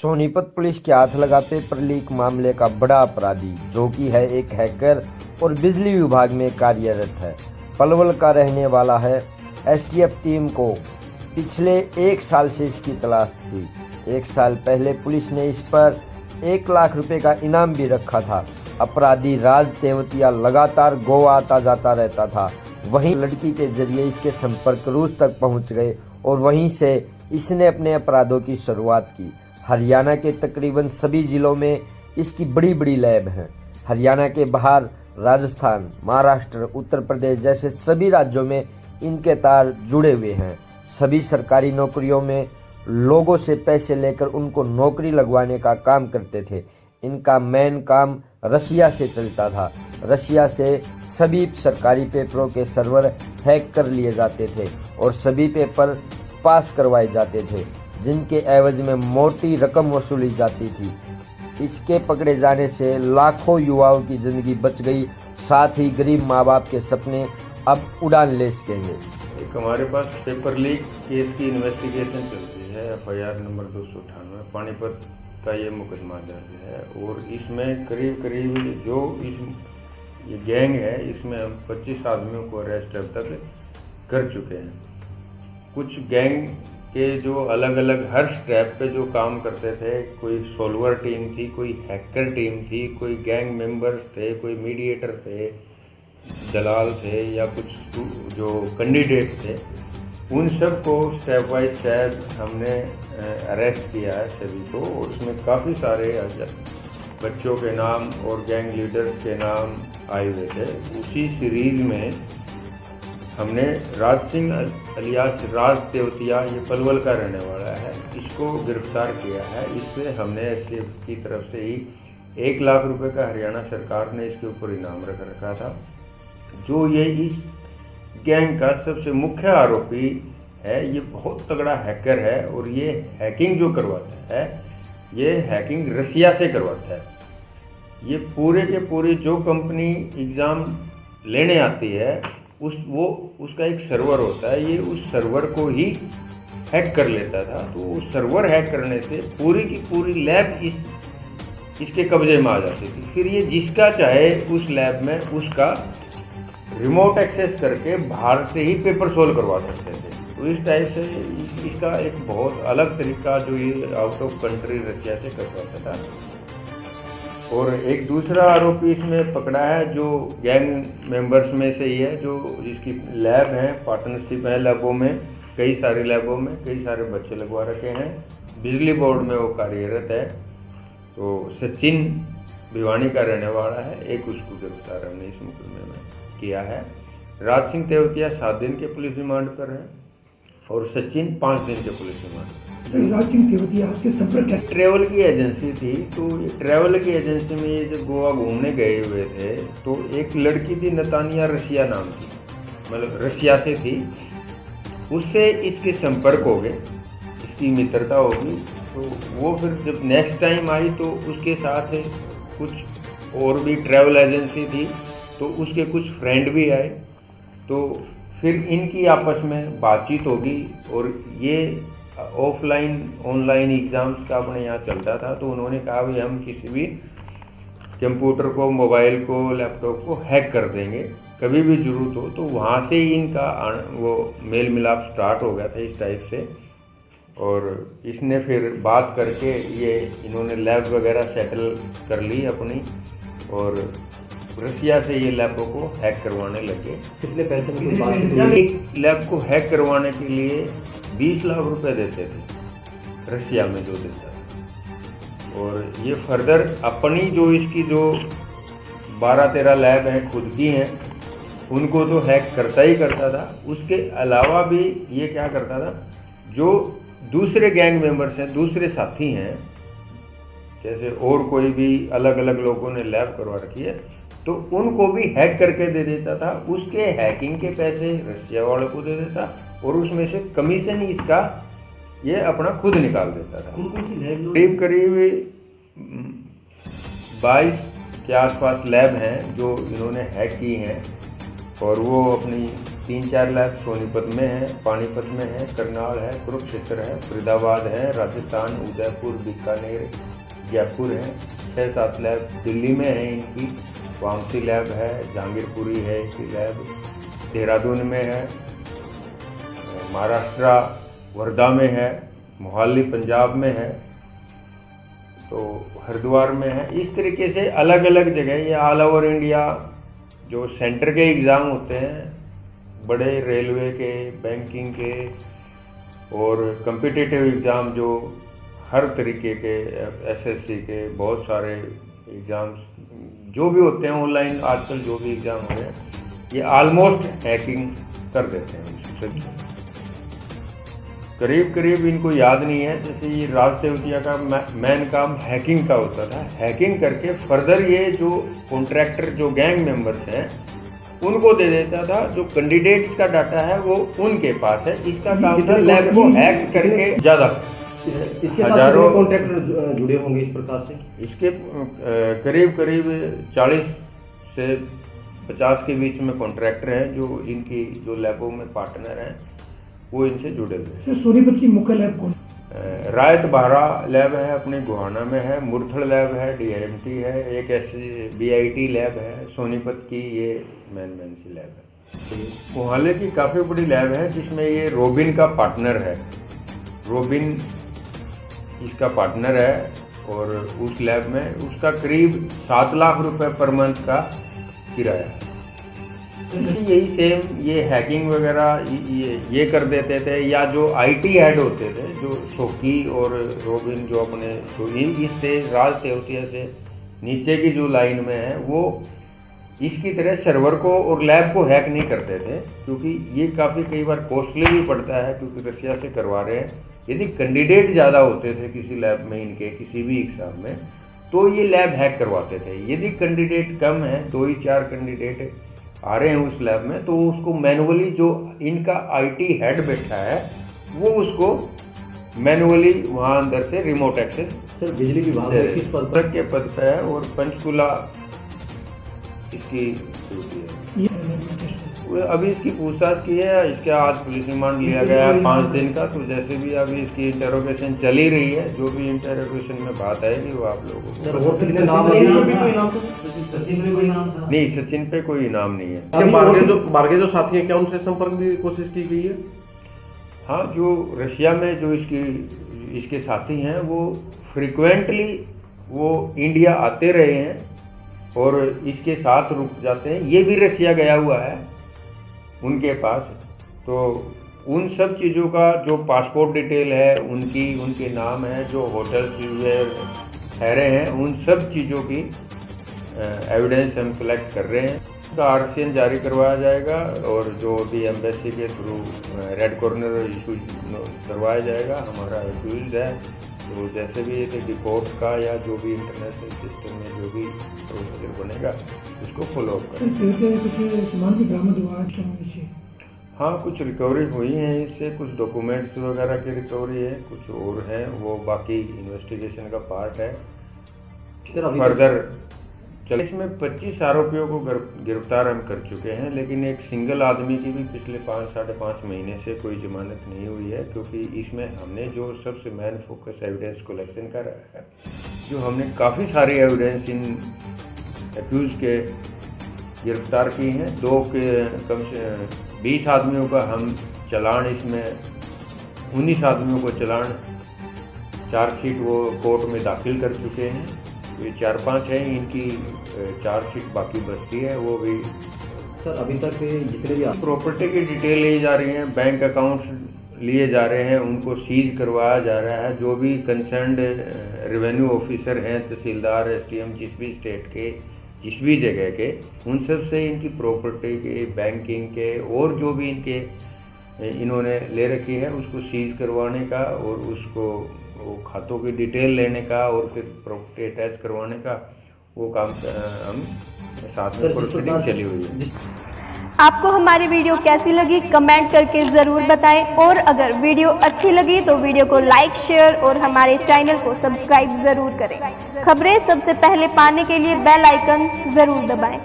Sonipat police के हाथ लगा पेपर लीक मामले का बड़ा अपराधी जो कि है एक हैकर और बिजली विभाग में कार्यरत है। पलवल का रहने वाला है। एसटीएफ टीम को पिछले 1 साल से इसकी तलाश थी। 1 साल पहले पुलिस ने इस पर 1 लाख रुपए का इनाम भी रखा था। अपराधी राज तेवतिया लगातार गोवा आता जाता रहता था। वहीं लड़की के जरिए इसके संपर्क रूस तक पहुंच गए और वहीं से इसने अपने अपराधों की शुरुआत की। हरियाणा के तकरीबन सभी जिलों में इसकी बड़ी बड़ी लैब हैं। हरियाणा के बाहर राजस्थान, महाराष्ट्र, उत्तर प्रदेश जैसे सभी राज्यों में इनके तार जुड़े हुए हैं। सभी सरकारी नौकरियों में लोगों से पैसे लेकर उनको नौकरी लगवाने का काम करते थे। इनका मेन काम रसिया से चलता था। रसिया से सभी सरकारी पेपरों के सर्वर हैक कर लिए जाते थे और सभी पेपर पास करवाए जाते थे, जिनके एवज में मोटी रकम वसूली जाती थी। इसके पकड़े जाने से लाखों युवाओं की जिंदगी बच गई, साथ ही गरीब माँ बाप के सपने अब उड़ान ले सकेंगे। एक हमारे पास पेपर लीक केस की इन्वेस्टिगेशन चलती है। FIR नंबर 298 पानीपत का ये मुकदमा दर्ज है और इसमें करीब जो ये गैंग है इसमें हम 25 आदमियों को अरेस्ट अब तक कर चुके हैं। कुछ गैंग के जो अलग अलग हर स्टेप पे जो काम करते थे, कोई सोल्वर टीम थी, कोई हैकर टीम थी, कोई गैंग मेंबर्स थे, कोई मीडिएटर थे, दलाल थे या कुछ जो कैंडिडेट थे, उन सब को स्टेप बाय स्टेप हमने अरेस्ट किया है सभी को। और उसमें काफ़ी सारे बच्चों के नाम और गैंग लीडर्स के नाम आए हुए थे। उसी सीरीज में हमने राज सिंह अलियास राज तेवतिया, ये पलवल का रहने वाला है, इसको गिरफ्तार किया है। इस पे हमने एसटीएफ की तरफ से ही 1 लाख रुपए का हरियाणा सरकार ने इसके ऊपर इनाम रख रखा था। जो ये इस गैंग का सबसे मुख्य आरोपी है, ये बहुत तगड़ा हैकर है और ये हैकिंग जो करवाता है, ये हैकिंग रसिया से करवाता है। ये पूरे के पूरे जो कंपनी एग्ज़ाम लेने आती है उसका एक सर्वर होता है, ये उस सर्वर को ही हैक कर लेता था। तो उस सर्वर हैक करने से पूरी की पूरी लैब इसके कब्जे में आ जाती थी। फिर ये जिसका चाहे उस लैब में उसका रिमोट एक्सेस करके बाहर से ही पेपर सोल्व करवा सकते थे। तो इस टाइप से इसका एक बहुत अलग तरीका जो ये आउट ऑफ कंट्री रशिया से कर पाता था। और एक दूसरा आरोपी इसमें पकड़ा है जो गैंग मेंबर्स में से ही है, जो जिसकी लैब है, पार्टनरशिप है लैबों में, कई सारी लैबों में कई सारे बच्चे लगवा रखे हैं। बिजली बोर्ड में वो कार्यरत है। तो सचिन भिवानी का रहने वाला है। एक उसको गिरफ्तार हमने इस मुकदमे में किया है। राज सिंह तेवतिया 7 दिन के पुलिस रिमांड पर है और सचिन 5 दिन के पुलिस रिमांड पर। राज सिंह तेवतिया आपसे संपर्क क्या? ट्रैवल की एजेंसी थी। तो ये ट्रैवल की एजेंसी में ये जब गोवा घूमने गए हुए थे तो एक लड़की थी, नतानिया रसिया नाम की, मतलब रसिया से थी। उससे इसके संपर्क हो गए, इसकी मित्रता होगी। तो वो फिर जब नेक्स्ट टाइम आई तो उसके साथ कुछ और भी ट्रैवल एजेंसी थी, तो उसके कुछ फ्रेंड भी आए। तो फिर इनकी आपस में बातचीत होगी और ये ऑफलाइन ऑनलाइन एग्ज़ाम्स का अपने यहाँ चलता था। तो उन्होंने कहा भाई हम किसी भी कंप्यूटर को, मोबाइल को, लैपटॉप को हैक कर देंगे, कभी भी ज़रूरत हो। तो वहाँ से ही इनका वो मेल मिलाप स्टार्ट हो गया था इस टाइप से। और इसने फिर बात करके इन्होंने लैब वगैरह सेटल कर ली अपनी और रसिया से ये लैबों को हैक करवाने लगे। कितने पैसे में? एक लैब को हैक करवाने के लिए 20 लाख रुपए देते थे रसिया में जो देता था। और ये फर्दर अपनी जो इसकी जो 12-13 लैब हैं खुद की हैं, उनको तो हैक करता ही करता था। उसके अलावा भी ये क्या करता था, जो दूसरे गैंग मेंबर्स हैं, दूसरे साथी हैं, जैसे और कोई भी अलग अलग लोगों ने लैब करवा रखी है, तो उनको भी हैक करके दे देता था। उसके हैकिंग के पैसे रसिया वालों को दे देता और उसमें से कमीशन ही इसका ये अपना खुद निकाल देता था। करीब 22 के आसपास लैब हैं जो इन्होंने हैक की हैं और वो अपनी 3-4 लैब सोनीपत में है, पानीपत में है, करनाल है, कुरुक्षेत्र है, फरीदाबाद है, राजस्थान, उदयपुर, बीकानेर, जयपुर है। 6-7 लैब दिल्ली में है इनकी, वामसी लैब है, जहांगीरपुरी है इनकी लैब, देहरादून में है, महाराष्ट्र वर्धा में है, मोहाली पंजाब में है, तो हरिद्वार में है। इस तरीके से अलग अलग जगह ये ऑल ओवर इंडिया जो सेंटर के एग्ज़ाम होते हैं, बड़े रेलवे के, बैंकिंग के और कम्पिटिटिव एग्ज़ाम जो हर तरीके के, एसएससी के, बहुत सारे एग्ज़ाम्स जो भी होते हैं ऑनलाइन आजकल जो भी एग्ज़ाम हो रहे हैं, ये ऑलमोस्ट हैकिंग कर देते हैं इससे। करीब करीब इनको याद नहीं है, जैसे ये राज तेवतिया का मेन काम हैकिंग का होता था। हैकिंग करके फर्दर ये जो कॉन्ट्रैक्टर जो गैंग मेंबर्स हैं उनको दे देता था, जो कैंडिडेट्स का डाटा है वो उनके पास है। इसका काम था लैब को हैक करके ज़्यादा इसके हजारों कॉन्ट्रैक्टर जुड़े होंगे इस प्रकार से। इसके करीब करीब 40 से 50 के बीच में कॉन्ट्रैक्टर हैं जो जिनकी जो लैबों में पार्टनर हैं वो इनसे जुड़े हुए हैं। सोनीपत की मुख्य लैब कौन? रायत बहारा लैब है अपने गोहाना में है, मुरथड़ लैब है, DIMT है, एक BIT लैब है, सोनीपत की ये मेन सी लैब है। मोहाली की काफ़ी बड़ी लैब है जिसमें ये रोबिन का पार्टनर है, रोबिन इसका पार्टनर है और उस लैब में उसका करीब 7 लाख रुपए पर मंथ का किराया है। यही सेम ये हैकिंग वगैरह ये कर देते थे, या जो IT हेड होते थे जो शोकी और रोबिन जो अपने तो इससे राज तेवतिया से नीचे की जो लाइन में है वो इसकी तरह सर्वर को और लैब को हैक नहीं करते थे, क्योंकि ये काफ़ी कई बार कॉस्टली भी पड़ता है क्योंकि रशिया से करवा रहे हैं। यदि कैंडिडेट ज़्यादा होते थे किसी लैब में इनके किसी भी एग्ज़ाम में तो ये लैब हैक करवाते थे। यदि कैंडिडेट कम है, 2 ही 4 कैंडिडेट आ रहे हैं उस लैब में, तो उसको मैनुअली जो इनका IT हेड बैठा है वो उसको मैनुअली वहाँ अंदर से रिमोट एक्सेस। सर बिजली विभाग में किस पद के पद पे है और पंचकुला इसकी ड्यूटी है। वो अभी इसकी पूछताछ की है, इसके आज पुलिस रिमांड लिया गया है 5 दिन का। तो जैसे भी अभी इसकी इंटरोगेशन चली रही है, जो भी इंटरोगेशन में बात आएगी वो आप लोगों को। नहीं, सचिन पे कोई इनाम नहीं है। बारगे जो साथी है क्या उनसे संपर्क की कोशिश की गई है? हाँ, जो रशिया में जो इसके साथी हैं वो फ्रिक्वेंटली वो इंडिया आते रहे हैं और इसके साथ रुक जाते हैं। ये भी रशिया गया हुआ है उनके पास, तो उन सब चीज़ों का जो पासपोर्ट डिटेल है उनके नाम है, जो होटल्स ठहरे हैं, उन सब चीज़ों की एविडेंस हम कलेक्ट कर रहे हैं। उसका RCN जारी करवाया जाएगा और जो भी एम्बेसी के थ्रू रेड कॉर्नर इशू करवाया जाएगा। हमारा एक्यूज है, तो जैसे भी ये डिपोर्ट का या जो भी इंटरनेशनल सिस्टम में जो भी प्रोसीजर बनेगा उसको फॉलो अप करें। कुछ सामान भी बरामद हुआ है? हाँ, कुछ रिकवरी हुई है इससे, कुछ डॉक्यूमेंट्स वगैरह की रिकवरी है, कुछ और है, वो बाकी इन्वेस्टिगेशन का पार्ट है। फर्दर चल इसमें 25 आरोपियों को गिरफ्तार हम कर चुके हैं, लेकिन एक सिंगल आदमी की भी पिछले 5-5.5 महीने से कोई जमानत नहीं हुई है, क्योंकि इसमें हमने जो सबसे मेन फोकस एविडेंस कलेक्शन का रहा है, जो हमने काफ़ी सारी एविडेंस इन एक्यूज के गिरफ्तार की हैं। 2 के कम से 20 आदमियों का हम चालान, इसमें 19 आदमियों को चालान चार्जशीट वो कोर्ट में दाखिल कर चुके हैं। ये 4-5 हैं, इनकी चार्जशीट बाकी बचती है, वो भी। सर अभी तक जितने भी प्रॉपर्टी की डिटेल ली जा रही है, बैंक अकाउंट्स लिए जा रहे हैं, उनको सीज करवाया जा रहा है। जो भी कंसर्न्ड रेवेन्यू ऑफिसर हैं, तहसीलदार, SDM, जिस भी स्टेट के जिस भी जगह के, उन सब से इनकी प्रॉपर्टी के, बैंकिंग के और जो भी इन्होंने ले रखी है उसको सीज करवाने का और उसको वो खातों की डिटेल लेने का और फिर प्रॉपर्टी अटैच करवाने का वो काम हम साथ में प्रोसीडिंग चली हुई है। आपको हमारी वीडियो कैसी लगी कमेंट करके ज़रूर बताएं, और अगर वीडियो अच्छी लगी तो वीडियो को लाइक, शेयर और हमारे चैनल को सब्सक्राइब ज़रूर करें। खबरें सबसे पहले पाने के लिए बेल आइकन ज़रूर दबाएं।